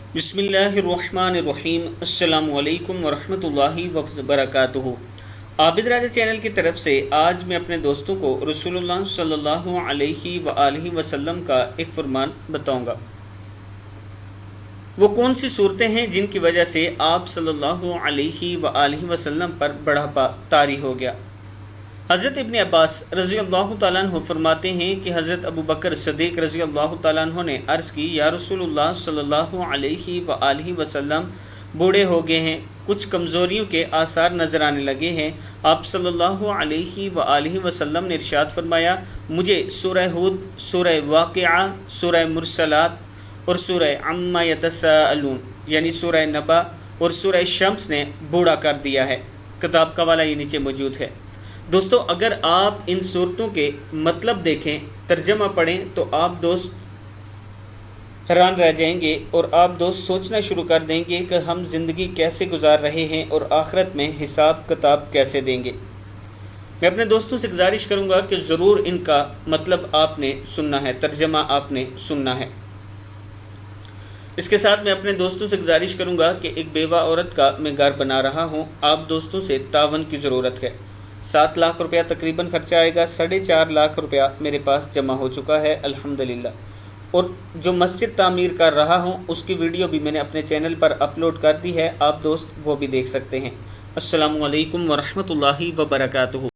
बिस्मिल्लाहिर्रहमानिर्रहीम। अस्सलामु अलैकुम वरहमतुल्लाहि वबरकातुहू। आबिद राजा चैनल की तरफ से आज मैं अपने दोस्तों को रसूलुल्लाह सल्लल्लाहु अलैहि वआलिहि वसल्लम का एक फरमान बताऊंगा। वो कौन सी सूरतें हैं जिनकी वजह से आप सल्लल्लाहु अलैहि वआलिहि वसल्लम पर बढ़ापा तारी हो गया। हज़रत इब्न अब्बास रज़ी अल्लाह तआला अन्हु फरमाते हैं कि हज़रत अबू बकर सिद्दीक़ रज़ी अल्लाह तआला अन्हु ने अर्ज़ की, या रसूलुल्लाह सल्लल्लाहु अलैहि वआलिहि वसल्लम बूढ़े हो गए हैं, कुछ कमज़ोरियों के आसार नज़र आने लगे हैं। आप सल्लल्लाहु अलैहि वआलिहि वसल्लम ने इरशाद फरमाया, मुझे सूरह हूद, सूरह वाक़िआ, सूरह मुरसलात और सूरह अम्मा यतसाअलून यानी सूरह नबा और सूरह शम्स ने बूढ़ा कर दिया है। किताब का वाला ये नीचे मौजूद है। दोस्तों, अगर आप इन सूरतों के मतलब देखें, तर्जमा पढ़ें, तो आप दोस्त हैरान रह जाएंगे और आप दोस्त सोचना शुरू कर देंगे कि हम ज़िंदगी कैसे गुजार रहे हैं और आखिरत में हिसाब किताब कैसे देंगे। मैं अपने दोस्तों से गुजारिश करूंगा कि ज़रूर इनका मतलब आपने सुनना है, तर्जमा आपने सुनना है। इसके साथ मैं अपने दोस्तों से गुजारिश करूंगा कि एक बेवा औरत का मैं घर बना रहा हूं, आप दोस्तों से तावन की ज़रूरत है। 7 लाख रुपया तकरीबन खर्चा आएगा। 4.5 लाख रुपया मेरे पास जमा हो चुका है अल्हम्दुलिल्लाह। और जो मस्जिद तामीर कर रहा हूँ उसकी वीडियो भी मैंने अपने चैनल पर अपलोड कर दी है, आप दोस्त वो भी देख सकते हैं। अस्सलामु अलैकुम वरहमतुल्लाहि वबरकातुहू।